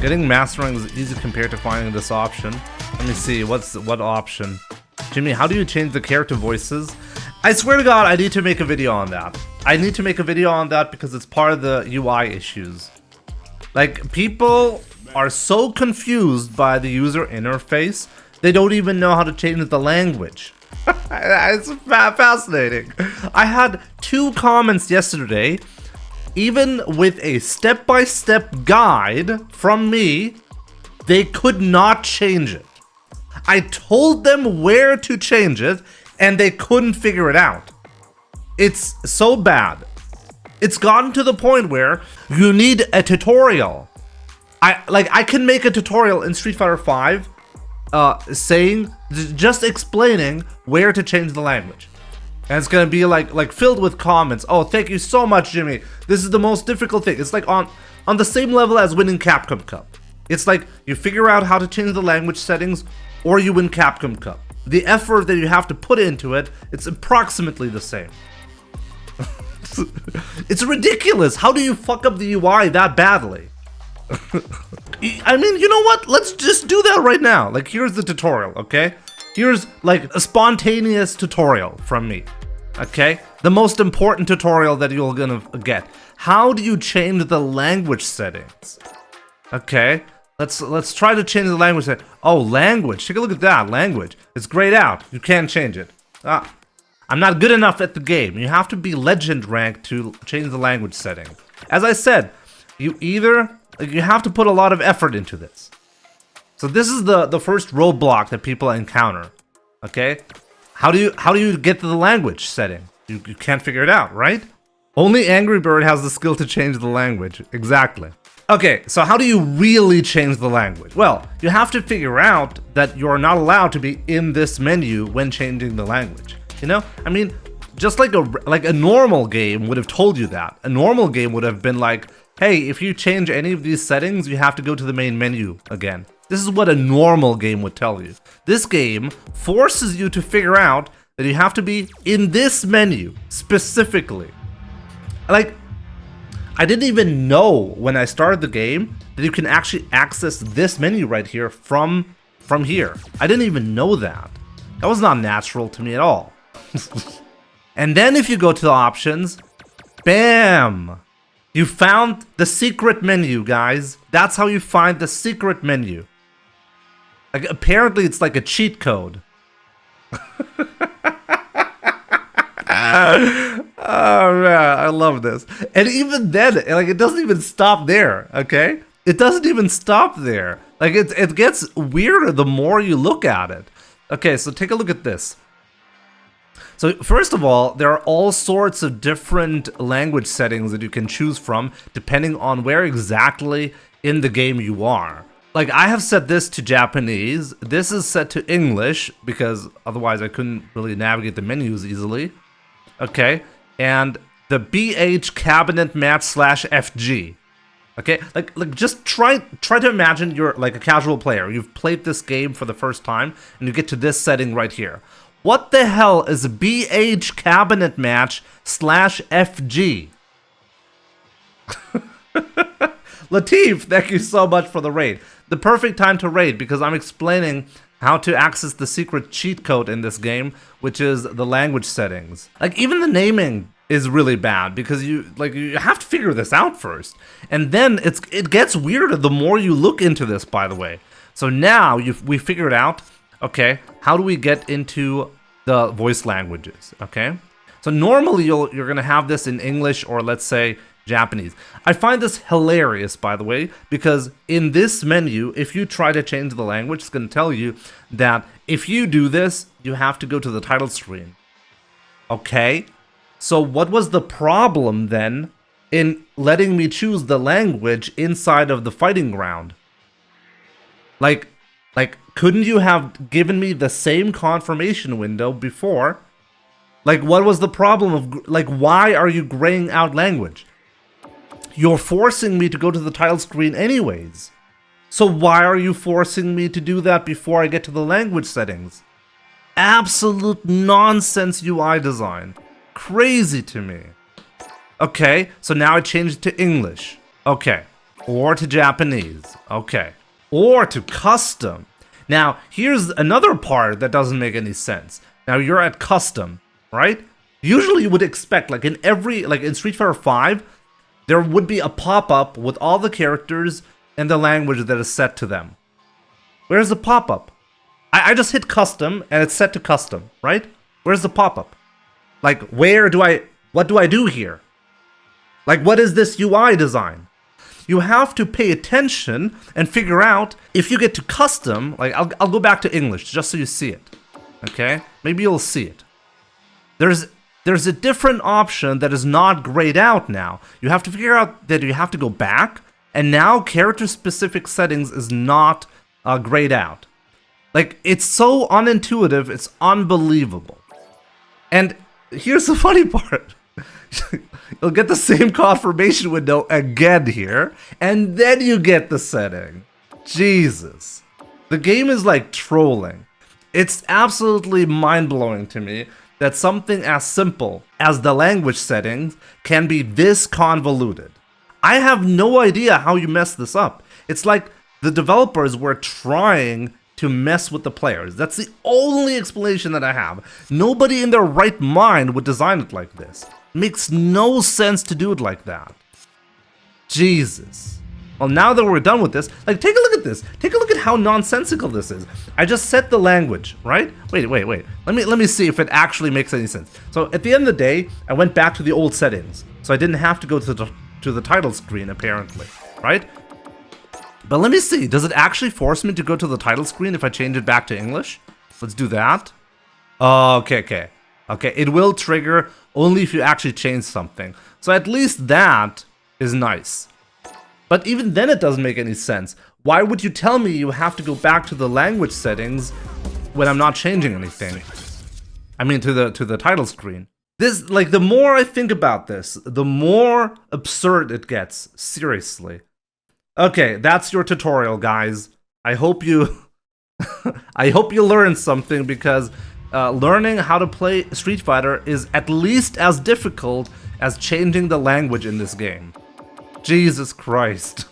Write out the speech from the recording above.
Getting mastering is easy compared to finding this option. Let me see, what option? Jimmy, how do you change the character voices? I swear to God, I need to make a video on that. I need to make a video on that because it's part of the UI issues. Like, people are so confused by the user interface, they don't even know how to change the language. It's fascinating. I had 2 comments yesterday. Even with a step-by-step guide from me, they could not change it. I told them where to change it, and they couldn't figure it out. It's so bad. It's gotten to the point where you need a tutorial. I can make a tutorial in Street Fighter V just explaining where to change the language. And it's gonna be like filled with comments. Oh, thank you so much, Jimmy. This is the most difficult thing. It's like on the same level as winning Capcom Cup. It's like you figure out how to change the language settings or you win Capcom Cup. The effort that you have to put into it, it's approximately the same. It's ridiculous. How do you fuck up the UI that badly? I mean, you know what? Let's just do that right now. Like, here's the tutorial, okay? Here's like a spontaneous tutorial from me, okay? The most important tutorial that you're gonna get. How do you change the language settings? Okay, let's try to change the language setting. Oh, language, take a look at that, language. It's grayed out, you can't change it. I'm not good enough at the game. You have to be legend rank to change the language setting. As I said, you have to put a lot of effort into this. So this is the first roadblock that people encounter, okay? How do you get to the language setting? You can't figure it out, right? Only Angry Bird has the skill to change the language, exactly. Okay, so how do you really change the language? Well, you have to figure out that you're not allowed to be in this menu when changing the language. You know, I mean, just like a normal game would have told you that. A normal game would have been like, hey, if you change any of these settings, you have to go to the main menu again. This is what a normal game would tell you. This game forces you to figure out that you have to be in this menu specifically. Like, I didn't even know when I started the game that you can actually access this menu right here from here. I didn't even know that. That was not natural to me at all. And then if you go to the options, bam! You found the secret menu, guys. That's how you find the secret menu. Like, apparently it's like a cheat code. Oh man, I love this. And even then, like, it doesn't even stop there, okay? It doesn't even stop there. Like, it gets weirder the more you look at it. Okay, so take a look at this. So first of all, there are all sorts of different language settings that you can choose from depending on where exactly in the game you are. Like, I have set this to Japanese. This is set to English because otherwise I couldn't really navigate the menus easily. Okay, and the BH cabinet match /FG. Okay, like just try to imagine you're like a casual player. You've played this game for the first time and you get to this setting right here. What the hell is a BH cabinet match /FG? Latif, thank you so much for the raid. The perfect time to raid because I'm explaining how to access the secret cheat code in this game, which is the language settings. Like, even the naming is really bad because you have to figure this out first. And then it gets weirder the more you look into this, by the way. So now we figured out, okay, how do we get into the voice languages, okay? So normally you're gonna have this in English or let's say Japanese. I find this hilarious, by the way, because in this menu, if you try to change the language, it's gonna tell you that if you do this, you have to go to the title screen. Okay? So what was the problem then in letting me choose the language inside of the fighting ground? Like, couldn't you have given me the same confirmation window before? Like, what was the problem of, like, why are you graying out language? You're forcing me to go to the title screen anyways. So why are you forcing me to do that before I get to the language settings? Absolute nonsense UI design. Crazy to me. Okay, so now I changed it to English. Okay, Or to Japanese. Okay. Or to custom. Now, here's another part that doesn't make any sense. Now, you're at custom, right? Usually you would expect, like in Street Fighter 5, there would be a pop-up with all the characters and the language that is set to them. Where's the pop-up? I just hit custom and it's set to custom, right? Where's the pop-up? Like, what do I do here? Like, what is this UI design? You have to pay attention and figure out if you get to custom, like, I'll go back to English just so you see it, okay? Maybe you'll see it. There's a different option that is not grayed out now. You have to figure out that you have to go back, and now character-specific settings is not grayed out. Like, it's so unintuitive, it's unbelievable. And here's the funny part. You'll get the same confirmation window again here, and then you get the setting. Jesus. The game is like trolling. It's absolutely mind-blowing to me that something as simple as the language settings can be this convoluted. I have no idea how you mess this up. It's like the developers were trying to mess with the players. That's the only explanation that I have. Nobody in their right mind would design it like this. Makes no sense to do it like that. Jesus. Well, now that we're done with this, like, take a look at this. Take a look at how nonsensical this is. I just set the language, right? Wait. Let me see if it actually makes any sense. So at the end of the day, I went back to the old settings. So I didn't have to go to the title screen, apparently, right? But let me see. Does it actually force me to go to the title screen if I change it back to English? Let's do that. Okay. It will trigger only if you actually change something. So at least that is nice. But even then it doesn't make any sense. Why would you tell me you have to go back to the language settings when I'm not changing anything? I mean, to the title screen. This, like, the more I think about this, the more absurd it gets. Seriously. Okay, that's your tutorial, guys. I hope you learned something, because learning how to play Street Fighter is at least as difficult as changing the language in this game. Jesus Christ.